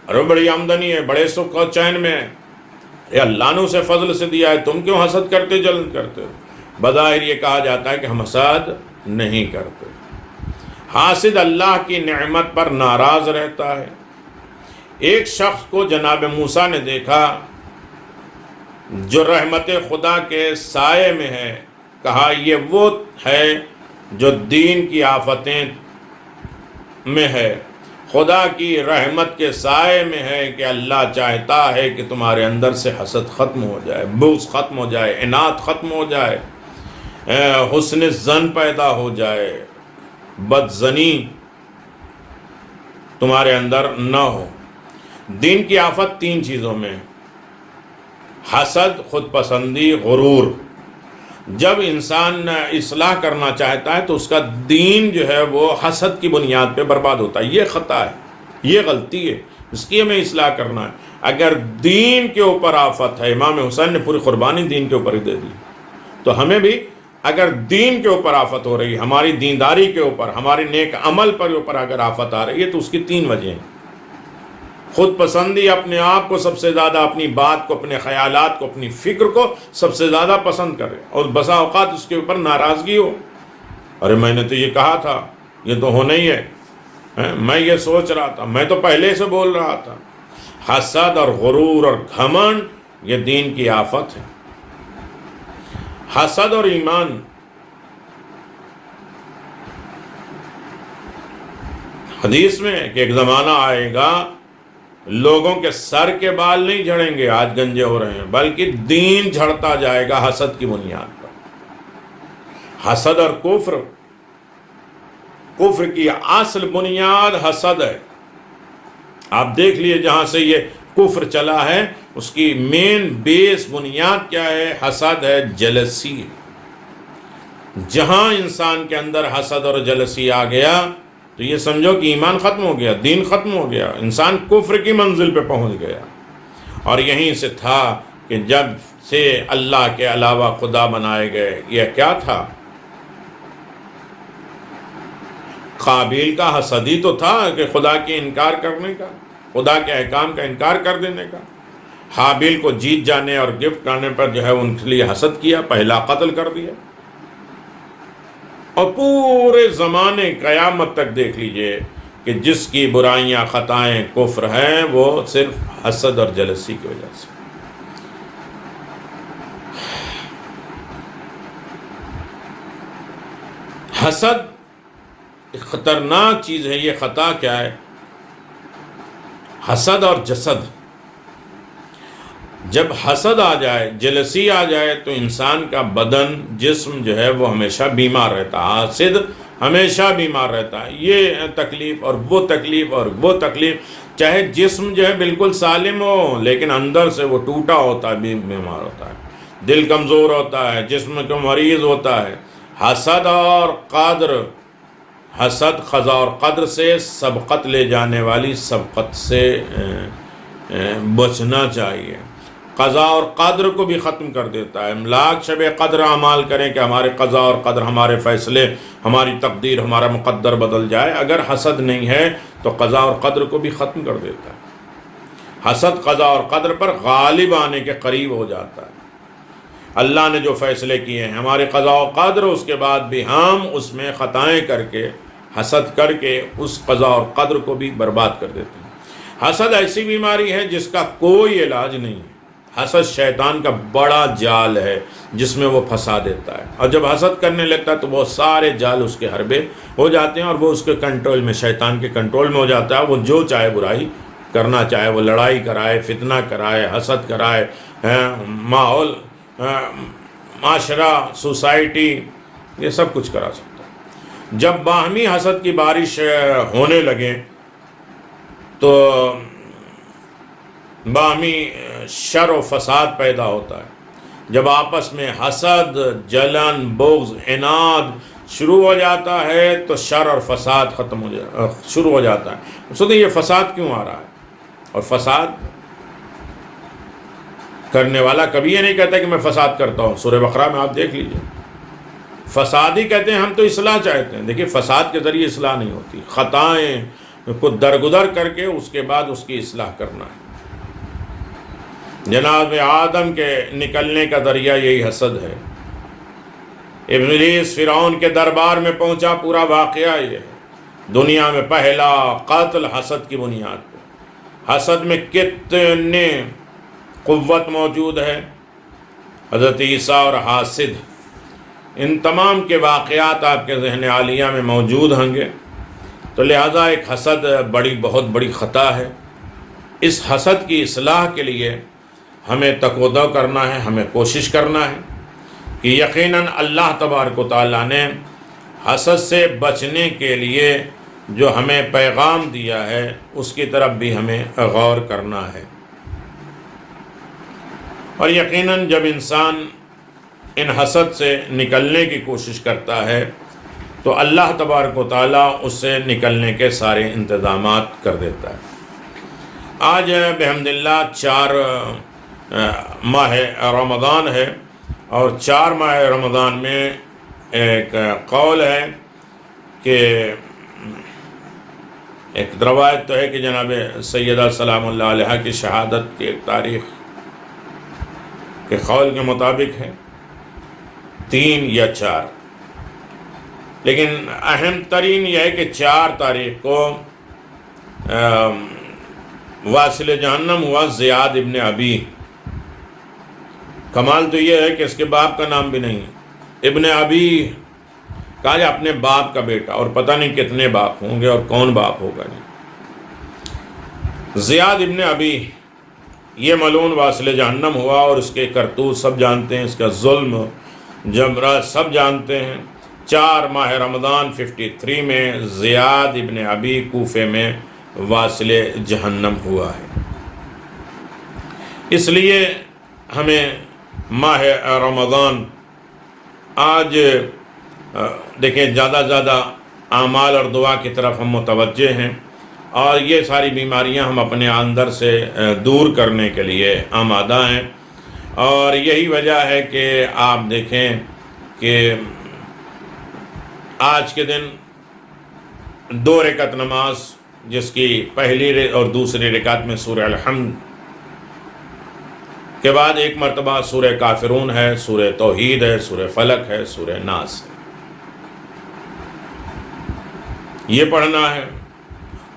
[SPEAKER 1] ارے بڑی آمدنی ہے، بڑے سکھ اور چین میں ہے، ارے اللہ نے اسے فضل سے دیا ہے، تم کیوں حسد کرتے جلن کرتے ہو؟ بظاہر یہ کہا جاتا ہے کہ ہم حسد نہیں کرتے. حاسد اللہ کی نعمت پر ناراض رہتا ہے. ایک شخص کو جناب موسیٰ نے دیکھا جو رحمت خدا کے سائے میں ہے. کہا یہ وہ ہے جو دین کی آفتیں میں ہے، خدا کی رحمت کے سائے میں ہے کہ اللہ چاہتا ہے کہ تمہارے اندر سے حسد ختم ہو جائے، بغض ختم ہو جائے، عناد ختم ہو جائے، حسن ظن پیدا ہو جائے، بدظنی تمہارے اندر نہ ہو. دین کی آفت تین چیزوں میں: حسد، خود پسندی، غرور. جب انسان اصلاح کرنا چاہتا ہے تو اس کا دین جو ہے وہ حسد کی بنیاد پہ برباد ہوتا ہے. یہ خطا ہے، یہ غلطی ہے، اس کی ہمیں اصلاح کرنا ہے. اگر دین کے اوپر آفت ہے، امام حسین نے پوری قربانی دین کے اوپر ہی دے دی، تو ہمیں بھی اگر دین کے اوپر آفت ہو رہی ہے، ہماری دینداری کے اوپر، ہمارے نیک عمل پر اوپر اگر آفت آ رہی ہے تو اس کی تین وجہیں ہیں. خود پسندی، اپنے آپ کو سب سے زیادہ، اپنی بات کو، اپنے خیالات کو، اپنی فکر کو سب سے زیادہ پسند کرے اور بسا اوقات اس کے اوپر ناراضگی ہو. ارے میں نے تو یہ کہا تھا، یہ تو ہونا ہی ہے، میں یہ سوچ رہا تھا، میں تو پہلے سے بول رہا تھا. حسد اور غرور اور گھمنڈ یہ دین کی آفت ہے. حسد اور ایمان. حدیث میں کہ ایک زمانہ آئے گا لوگوں کے سر کے بال نہیں جھڑیں گے، آج گنجے ہو رہے ہیں، بلکہ دین جھڑتا جائے گا حسد کی بنیاد پر. حسد اور کفر، کفر کی اصل بنیاد حسد ہے. آپ دیکھ لیے جہاں سے یہ کفر چلا ہے اس کی مین بیس بنیاد کیا ہے؟ حسد ہے، جلسی. جہاں انسان کے اندر حسد اور جلسی آ گیا تو یہ سمجھو کہ ایمان ختم ہو گیا، دین ختم ہو گیا، انسان کفر کی منزل پہ پہنچ گیا. اور یہیں سے تھا کہ جب سے اللہ کے علاوہ خدا بنائے گئے، یہ کیا تھا؟ قابیل کا حسد ہی تو تھا کہ خدا کے انکار کرنے کا، خدا کے احکام کا انکار کر دینے کا. حابیل کو جیت جانے اور گفٹ کرنے پر جو ہے ان کے لیے حسد کیا، پہلا قتل کر دیا. اور پورے زمانے قیامت تک دیکھ لیجئے کہ جس کی برائیاں، خطائیں، کفر ہیں وہ صرف حسد اور جلسی کی وجہ سے. حسد ایک خطرناک چیز ہے. یہ خطا کیا ہے؟ حسد اور جسد. جب حسد آ جائے، جلسی آ جائے تو انسان کا بدن، جسم جو ہے وہ ہمیشہ بیمار رہتا ہے. حاسد ہمیشہ بیمار رہتا ہے. یہ تکلیف اور وہ تکلیف اور وہ تکلیف، چاہے جسم جو ہے بالکل سالم ہو لیکن اندر سے وہ ٹوٹا ہوتا ہے، بیمار ہوتا ہے، دل کمزور ہوتا ہے، جسم کا مریض ہوتا ہے. حسد اور قدر حسد قضا اور قدر سے سبقت لے جانے والی سبقت سے بچنا چاہیے۔ قضا اور قدر کو بھی ختم کر دیتا ہے۔ لاکھ شب قدر اعمال کریں کہ ہمارے قضا اور قدر، ہمارے فیصلے، ہماری تقدیر، ہمارا مقدر بدل جائے، اگر حسد نہیں ہے تو قضا اور قدر کو بھی ختم کر دیتا ہے۔ حسد قضا اور قدر پر غالب آنے کے قریب ہو جاتا ہے۔ اللہ نے جو فیصلے کیے ہیں ہمارے قضا و قدر، اس کے بعد بھی ہم اس میں خطائیں کر کے، حسد کر کے اس قضا اور قدر کو بھی برباد کر دیتے ہیں۔ حسد ایسی بیماری ہے جس کا کوئی علاج نہیں ہے۔ حسد شیطان کا بڑا جال ہے جس میں وہ پھنسا دیتا ہے، اور جب حسد کرنے لگتا ہے تو بہت سارے جال اس کے حربے ہو جاتے ہیں، اور وہ اس کے کنٹرول میں، شیطان کے کنٹرول میں ہو جاتا ہے۔ وہ جو چاہے برائی کرنا چاہے، وہ لڑائی کرائے، فتنہ کرائے، حسد کرائے، ماحول، معاشرہ، سوسائٹی، یہ سب کچھ کرا سکتا ہے۔ جب باہمی حسد کی بارش ہونے لگے تو باہمی شر و فساد پیدا ہوتا ہے۔ جب آپس میں حسد، جلن، بغض، عناد شروع ہو جاتا ہے تو شر اور فساد شروع ہو جاتا ہے۔ سنیں یہ فساد کیوں آ رہا ہے؟ اور فساد کرنے والا کبھی یہ نہیں کہتا کہ میں فساد کرتا ہوں۔ سورہ بقرہ میں آپ دیکھ لیجئے، فسادی کہتے ہیں ہم تو اصلاح چاہتے ہیں۔ دیکھیے فساد کے ذریعے اصلاح نہیں ہوتی، خطائیں کو درگزر کر کے اس کے بعد اس کی اصلاح کرنا ہے۔ جناب آدم کے نکلنے کا ذریعہ یہی حسد ہے۔ ابلیس فرعون کے دربار میں پہنچا، پورا واقعہ یہ ہے۔ دنیا میں پہلا قتل حسد کی بنیاد پہ۔ حسد میں کتنے قوت موجود ہے۔ حضرت عیسیٰ اور حاسد، ان تمام کے واقعات آپ کے ذہن عالیہ میں موجود ہوں گے۔ تو لہٰذا ایک حسد بہت بڑی خطا ہے۔ اس حسد کی اصلاح کے لیے ہمیں تقویٰ کرنا ہے، ہمیں کوشش کرنا ہے کہ یقیناً اللہ تبارک و تعالیٰ نے حسد سے بچنے کے لیے جو ہمیں پیغام دیا ہے اس کی طرف بھی ہمیں غور کرنا ہے۔ اور یقیناً جب انسان ان حسد سے نکلنے کی کوشش کرتا ہے تو اللہ تبارک و تعالیٰ اس سے نکلنے کے سارے انتظامات کر دیتا ہے۔ آج بحمد اللہ 4 ماہ رمضان ہے، اور 4 ماہ رمضان میں ایک قول ہے کہ ایک روایت تو ہے کہ جناب سیدہ سلام اللہ علیہ کی شہادت کی ایک تاریخ کے قول کے مطابق ہے 3 یا 4، لیکن اہم ترین یہ ہے کہ 4 تاریخ کو واصل جہنم ہوا زیاد ابن ابی۔ کمال تو یہ ہے کہ اس کے باپ کا نام بھی نہیں ہے، ابن ابی کہا جائے اپنے باپ کا بیٹا، اور پتہ نہیں کتنے باپ ہوں گے اور کون باپ ہوگا۔ زیاد ابن ابی یہ ملعون واصل جہنم ہوا، اور اس کے کرتوت سب جانتے ہیں، اس کا ظلم جبرات سب جانتے ہیں۔ 4 ماہ رمضان 53 میں زیاد ابن ابی کوفے میں واصل جہنم ہوا ہے۔ اس لیے ہمیں ماہ رمضان آج دیکھیں زیادہ اعمال اور دعا کی طرف ہم متوجہ ہیں، اور یہ ساری بیماریاں ہم اپنے اندر سے دور کرنے کے لیے آمادہ ہیں۔ اور یہی وجہ ہے کہ آپ دیکھیں کہ آج کے دن 2 رکعت نماز، جس کی پہلی اور دوسری رکعت میں سورہ الحمد کے بعد 1 مرتبہ سورہ کافرون ہے، سورہ توحید ہے، سورہ فلق ہے، سورہ ناس ہے، یہ پڑھنا ہے۔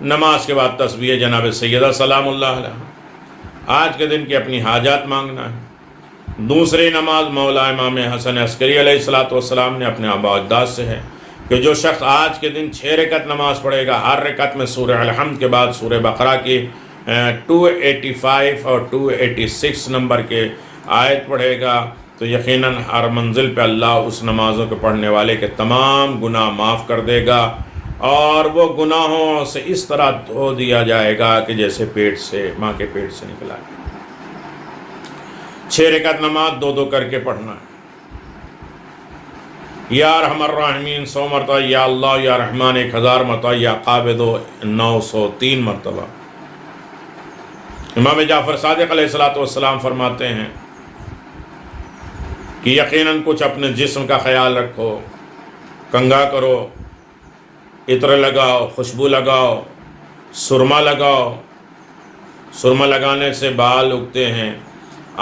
[SPEAKER 1] نماز کے بعد تسبیح جناب سیدہ سلام اللہ علیہ، آج کے دن کی اپنی حاجات مانگنا ہے۔ دوسری نماز مولا امام حسن عسکری علیہ الصلوۃ والسلام نے اپنے آباء و اجداد سے ہے کہ جو شخص آج کے دن 6 رکعت نماز پڑھے گا، ہر رکعت میں سورہ الحمد کے بعد سورہ بقرہ کی 285 اور 286 نمبر کے آیت پڑھے گا، تو یقیناً ہر منزل پہ اللہ اس نمازوں کے پڑھنے والے کے تمام گناہ معاف کر دے گا، اور وہ گناہوں سے اس طرح دھو دیا جائے گا کہ جیسے ماں کے پیٹ سے نکلا ہے۔ 6 رکعت نماز 2 کر کے پڑھنا ہے۔ یا ارحم الراحمین 100 مرتبہ، یا اللہ یا رحمان 1000 مرتبہ، یا قابض 903 مرتبہ۔ امام جعفر صادق علیہ السلام فرماتے ہیں کہ یقیناً کچھ اپنے جسم کا خیال رکھو، کنگھا کرو، عطر لگاؤ، خوشبو لگاؤ، سرما لگاؤ۔ سرما لگانے سے بال اگتے ہیں،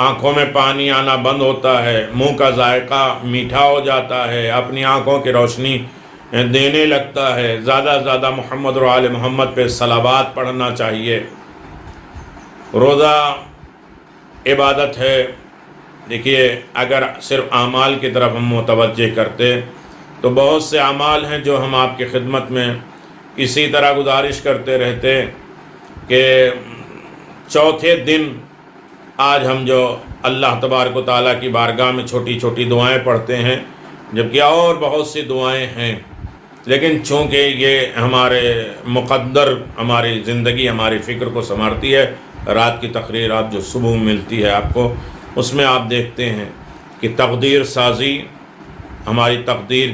[SPEAKER 1] آنکھوں میں پانی آنا بند ہوتا ہے، منہ کا ذائقہ میٹھا ہو جاتا ہے، اپنی آنکھوں کی روشنی دینے لگتا ہے۔ زیادہ سے زیادہ محمد و آل محمد پہ صلوات پڑھنا چاہیے۔ روزہ عبادت ہے۔ دیکھیے، اگر صرف اعمال کی طرف ہم متوجہ کرتے تو بہت سے اعمال ہیں جو ہم آپ کی خدمت میں اسی طرح گزارش کرتے رہتے کہ چوتھے دن آج ہم جو اللہ تبارک و تعالیٰ کی بارگاہ میں چھوٹی چھوٹی دعائیں پڑھتے ہیں، جبکہ اور بہت سی دعائیں ہیں، لیکن چونکہ یہ ہمارے مقدر، ہماری زندگی، ہماری فکر کو سنوارتی ہے۔ رات کی تقریر آپ جو صبح ملتی ہے آپ کو، اس میں آپ دیکھتے ہیں کہ تقدیر سازی، ہماری تقدیر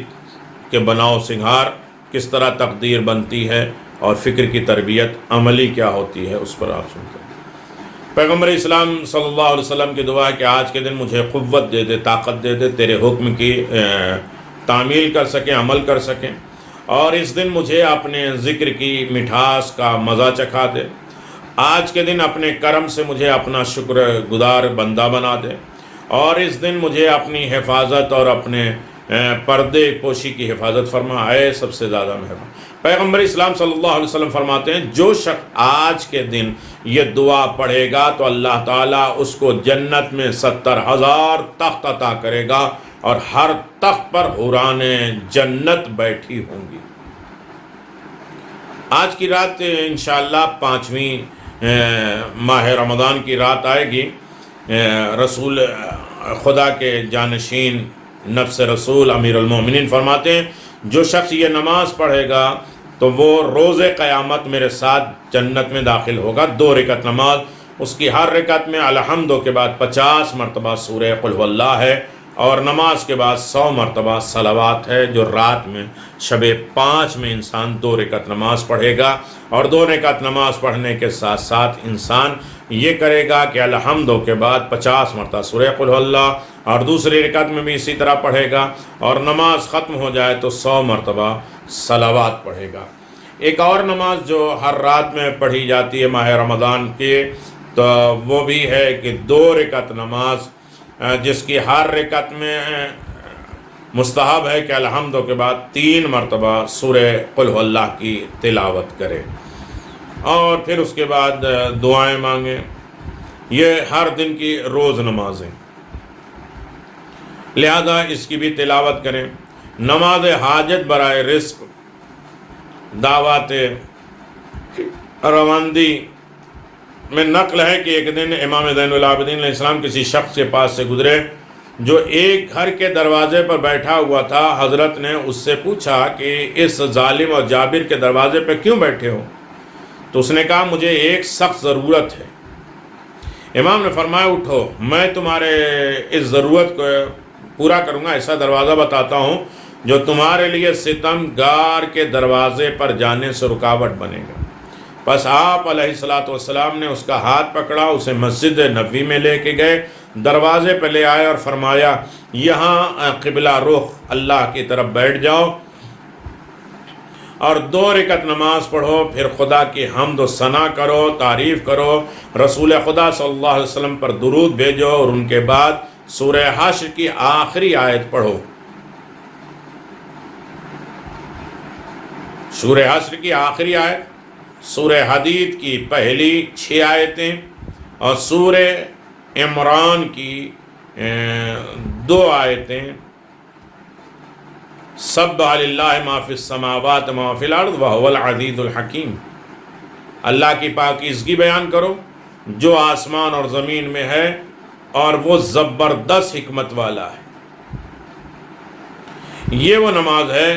[SPEAKER 1] کے بناؤ سنگھار، کس طرح تقدیر بنتی ہے، اور فکر کی تربیت عملی کیا ہوتی ہے، اس پر آپ سنتے ہیں۔ پیغمبر اسلام صلی اللہ علیہ وسلم کی دعا ہے کہ آج کے دن مجھے قوت دے دے، طاقت دے دے، تیرے حکم کی تعمیل کر سکیں، عمل کر سکیں، اور اس دن مجھے اپنے ذکر کی مٹھاس کا مزہ چکھا دے۔ آج کے دن اپنے کرم سے مجھے اپنا شکر گزار بندہ بنا دے، اور اس دن مجھے اپنی حفاظت اور اپنے پردے پوشی کی حفاظت فرما، اے سب سے زیادہ مہربان۔ پیغمبر اسلام صلی اللہ علیہ وسلم فرماتے ہیں جو شخص آج کے دن یہ دعا پڑھے گا تو اللہ تعالیٰ اس کو جنت میں 70,000 تخت عطا کرے گا، اور ہر تخت پر حوران جنت بیٹھی ہوں گی۔ آج کی رات انشاءاللہ 5ویں ماہ رمضان کی رات آئے گی۔ رسول خدا کے جانشین نفس رسول امیر المومنین فرماتے ہیں جو شخص یہ نماز پڑھے گا تو وہ روز قیامت میرے ساتھ جنت میں داخل ہوگا۔ 2 رکعت نماز، اس کی ہر رکعت میں الحمد کے بعد 50 مرتبہ سورہ قل هو اللہ ہے، اور نماز کے بعد 100 مرتبہ صلوات ہے، جو رات میں شب 5 میں انسان 2 رکعت نماز پڑھے گا۔ اور 2 رکعت نماز پڑھنے کے ساتھ ساتھ انسان یہ کرے گا کہ الحمد کے بعد 50 مرتبہ سورہ قل هو اللہ، اور دوسری رکعت میں بھی اسی طرح پڑھے گا، اور نماز ختم ہو جائے تو 100 مرتبہ صلوات پڑھے گا۔ ایک اور نماز جو ہر رات میں پڑھی جاتی ہے ماہ رمضان کے، تو وہ بھی ہے کہ 2 رکعت نماز، جس کی ہر رکعت میں مستحب ہے کہ الحمد کے بعد 3 مرتبہ سورہ قل هو اللہ کی تلاوت کرے، اور پھر اس کے بعد دعائیں مانگیں۔ یہ ہر دن کی روز نمازیں، لہذا اس کی بھی تلاوت کریں۔ نماز حاجت برائے رزق، دعوات رواندی میں نقل ہے کہ ایک دن امام زین العابدین علیہ السلام کسی شخص کے پاس سے گزرے جو ایک گھر کے دروازے پر بیٹھا ہوا تھا۔ حضرت نے اس سے پوچھا کہ اس ظالم اور جابر کے دروازے پہ کیوں بیٹھے ہو؟ تو اس نے کہا مجھے ایک سخت ضرورت ہے۔ امام نے فرمایا اٹھو، میں تمہارے اس ضرورت کو پورا کروں گا۔ ایسا دروازہ بتاتا ہوں جو تمہارے لیے ستم گار کے دروازے پر جانے سے رکاوٹ بنے گا۔ پس آپ علیہ السلام نے اس کا ہاتھ پکڑا، اسے مسجد نبوی میں لے کے گئے، دروازے پہ لے آئے اور فرمایا یہاں قبلہ رخ اللہ کی طرف بیٹھ جاؤ اور 2 رکعت نماز پڑھو، پھر خدا کی حمد و ثنا کرو، تعریف کرو، رسول خدا صلی اللہ علیہ وسلم پر درود بھیجو، اور ان کے بعد سورہ حشر کی آخری آیت پڑھو۔ سورہ حشر کی آخری آیت، سورہ حدید کی پہلی 6 آیتیں، اور سورہ عمران کی 2 آیتیں، سبح للہ ما فی السماوات ما فی الارض وہو العزیز الحکیم۔ اللہ کی پاکیزگی بیان کرو جو آسمان اور زمین میں ہے، اور وہ زبردست حکمت والا ہے۔ یہ وہ نماز ہے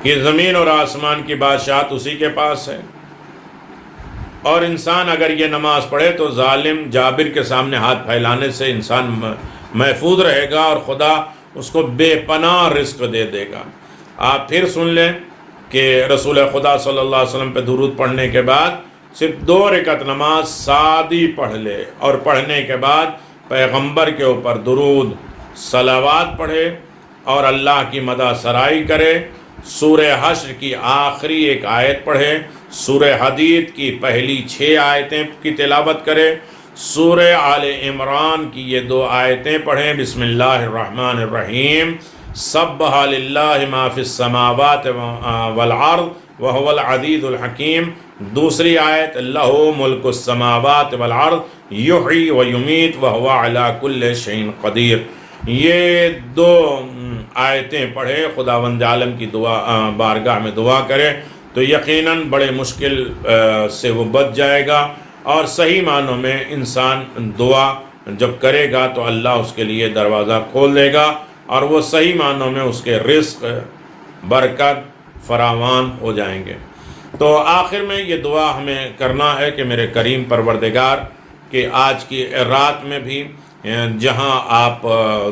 [SPEAKER 1] کہ زمین اور آسمان کی بادشاہت اسی کے پاس ہے، اور انسان اگر یہ نماز پڑھے تو ظالم جابر کے سامنے ہاتھ پھیلانے سے انسان محفوظ رہے گا اور خدا اس کو بے پناہ رزق دے دے گا۔ آپ پھر سن لیں کہ رسول خدا صلی اللہ علیہ وسلم پہ درود پڑھنے کے بعد صرف 2 رکعت نماز سادی پڑھ لے، اور پڑھنے کے بعد پیغمبر کے اوپر درود صلوات پڑھے اور اللہ کی مدح سرائی کرے، سورہ حشر کی آخری ایک آیت پڑھے، سورہ حدید کی پہلی 6 آیتیں کی تلاوت کرے، سورہ آل عمران کی یہ 2 آیتیں پڑھیں، بسم اللہ الرحمن الرحیم، سبح للہ ما فی السماوات والارض وہو العزیز الحکیم، دوسری آیت لہ ملک السماوات والارض یحیی و یمیت وہو علی کل شیء قدیر۔ یہ 2 آیتیں پڑھے، خداوند عالم کی دعا بارگاہ میں دعا کرے تو یقیناً بڑے مشکل سے وہ بچ جائے گا، اور صحیح معنوں میں انسان دعا جب کرے گا تو اللہ اس کے لیے دروازہ کھول دے گا، اور وہ صحیح معنوں میں اس کے رزق برکت فراوان ہو جائیں گے۔ تو آخر میں یہ دعا ہمیں کرنا ہے کہ میرے کریم پروردگار کہ آج کی رات میں بھی جہاں آپ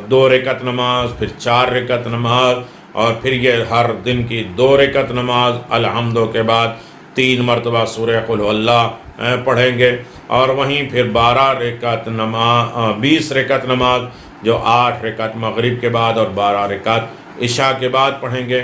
[SPEAKER 1] 2 رکعت نماز، پھر 4 رکعت نماز، اور پھر یہ ہر دن کی 2 رکعت نماز الحمدو کے بعد 3 مرتبہ سورہ قل هو اللہ پڑھیں گے، اور وہیں پھر 12 رکعت نماز، 20 رکعت نماز جو 8 رکعت مغرب کے بعد اور 12 رکعت عشاء کے بعد پڑھیں گے۔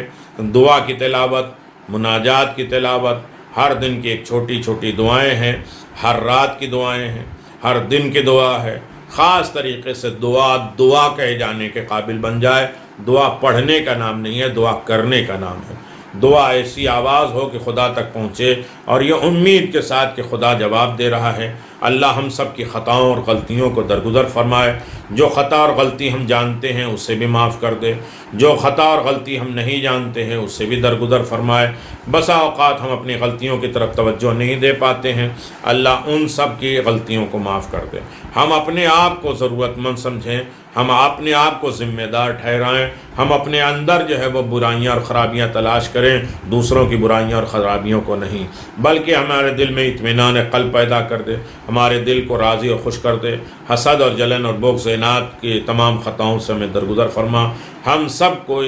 [SPEAKER 1] دعا کی تلاوت، مناجات کی تلاوت، ہر دن کی ایک چھوٹی چھوٹی دعائیں ہیں، ہر رات کی دعائیں ہیں، ہر دن کی دعا ہے۔ خاص طریقے سے دعا کہے جانے کے قابل بن جائے۔ دعا پڑھنے کا نام نہیں ہے، دعا کرنے کا نام ہے۔ دعا ایسی آواز ہو کہ خدا تک پہنچے، اور یہ امید کے ساتھ کہ خدا جواب دے رہا ہے۔ اللہ ہم سب کی خطاؤں اور غلطیوں کو درگزر فرمائے۔ جو خطا اور غلطی ہم جانتے ہیں اسے بھی معاف کر دے، جو خطا اور غلطی ہم نہیں جانتے ہیں اسے بھی درگزر فرمائے۔ بسا اوقات ہم اپنی غلطیوں کی طرف توجہ نہیں دے پاتے ہیں، اللہ ان سب کی غلطیوں کو معاف کر دے۔ ہم اپنے آپ کو ضرورت مند سمجھیں، ہم اپنے آپ کو ذمہ دار ٹھہرائیں، ہم اپنے اندر جو ہے وہ برائیاں اور خرابیاں تلاش کریں، دوسروں کی برائیاں اور خرابیوں کو نہیں، بلکہ ہمارے دل میں اطمینان قلب پیدا کر دے، ہمارے دل کو راضی اور خوش کر دے۔ حسد اور جلن اور بغض اناد کی تمام خطاؤں سے ہمیں درگزر فرما۔ ہم سب کو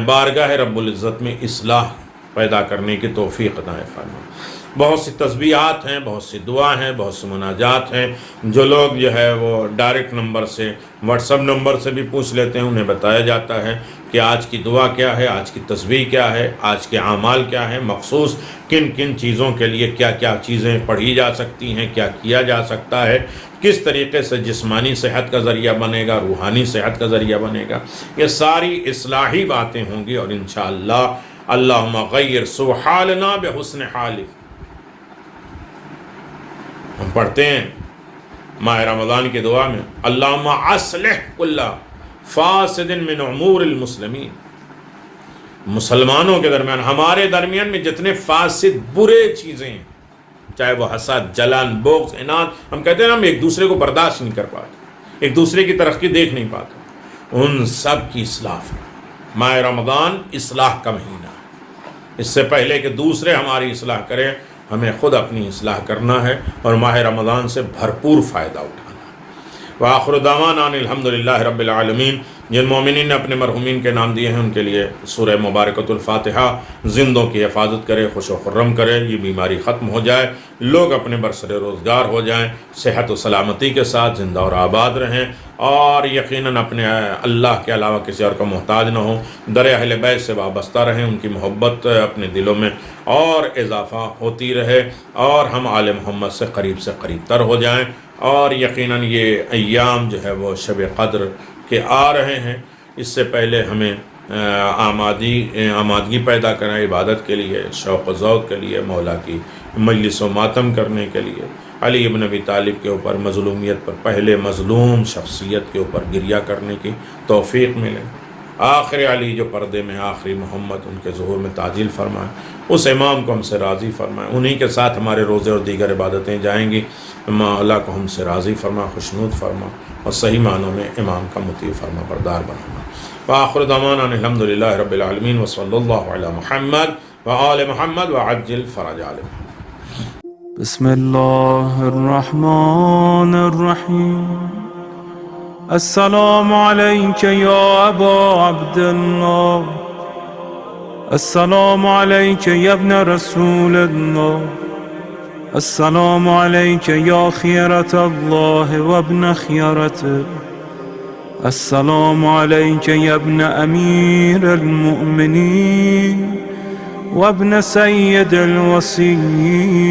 [SPEAKER 1] بارگاہ رب العزت میں اصلاح پیدا کرنے کی توفیق عطا فرما۔ بہت سی تسبیحات ہیں، بہت سی دعا ہیں، بہت سی مناجات ہیں۔ جو لوگ جو ہے وہ ڈائریکٹ نمبر سے، واٹس ایپ نمبر سے بھی پوچھ لیتے ہیں، انہیں بتایا جاتا ہے کہ آج کی دعا کیا ہے، آج کی تسبیح کیا ہے، آج کے اعمال کیا ہیں، مخصوص کن کن چیزوں کے لیے کیا کیا چیزیں پڑھی جا سکتی ہیں، کیا کیا جا سکتا ہے، کس طریقے سے جسمانی صحت کا ذریعہ بنے گا، روحانی صحت کا ذریعہ بنے گا۔ یہ ساری اصلاحی باتیں ہوں گی، اور انشاءاللہ اللہم غیر سوء حالنا بحسن حالک۔ ہم پڑھتے ہیں ماہ رمضان کی دعا میں اللہم اصلح کل فاسد من امور المسلمین۔ مسلمانوں کے درمیان، ہمارے درمیان میں جتنے فاسد برے چیزیں ہیں، چاہے وہ حسد، جلن، بغض، اناد، ہم کہتے ہیں نا ہم ایک دوسرے کو برداشت نہیں کر پاتے، ایک دوسرے کی ترقی دیکھ نہیں پاتے، ان سب کی اصلاح ہے۔ ماہ رمضان اصلاح کا مہینہ ہے۔ اس سے پہلے کہ دوسرے ہماری اصلاح کریں، ہمیں خود اپنی اصلاح کرنا ہے اور ماہ رمضان سے بھرپور فائدہ اٹھانا ہے۔ وآخر دعوانا ان الحمدللہ رب العالمین۔ جن مومنین نے اپنے مرحومین کے نام دیے ہیں ان کے لیے سورہ مبارکۃ الفاتحہ زندوں کی حفاظت کرے، خوش و خرم کرے، یہ بیماری ختم ہو جائے، لوگ اپنے برسر روزگار ہو جائیں، صحت و سلامتی کے ساتھ زندہ اور آباد رہیں، اور یقیناً اپنے اللہ کے علاوہ کسی اور کا محتاج نہ ہوں، در اہل بیت سے وابستہ رہیں، ان کی محبت اپنے دلوں میں اور اضافہ ہوتی رہے، اور ہم آل محمد سے قریب تر ہو جائیں۔ اور یقیناً یہ ایام جو ہے وہ شب قدر کے آ رہے ہیں، اس سے پہلے ہمیں آمادگی پیدا کریں عبادت کے لیے، شوق و ذوق کے لیے، مولا کی مجلس و ماتم کرنے کے لیے، علی ابن ابی طالب کے اوپر مظلومیت پر، پہلے مظلوم شخصیت کے اوپر گریہ کرنے کی توفیق ملے۔ آخر علی جو پردے میں، آخری محمد، ان کے ظہور میں تعجیل فرمائے، اس امام کو ہم سے راضی فرمائے، انہی کے ساتھ ہمارے روزے اور دیگر عبادتیں جائیں گی۔ مولا کو ہم سے راضی فرما، خوشنود فرما، اور صحیح معنوں میں امام کا مطیع فرما بردار بنانا۔ وآخر دعوانا الحمدللہ رب العالمین وصلی اللہ علی محمد وآل محمد وعجل فرج آل محمد۔
[SPEAKER 2] بسم الله الرحمن الرحيم. السلام عليك يا أبا عبد الله، السلام عليك يا ابن رسول الله، السلام عليك يا خيرة الله وابن خيرته، السلام عليك يا ابن أمير المؤمنين وابن سيد الوصيين،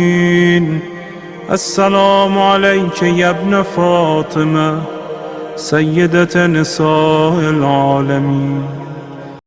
[SPEAKER 2] السلام عليك يا ابن فاطمة سيدة نساء العالمين.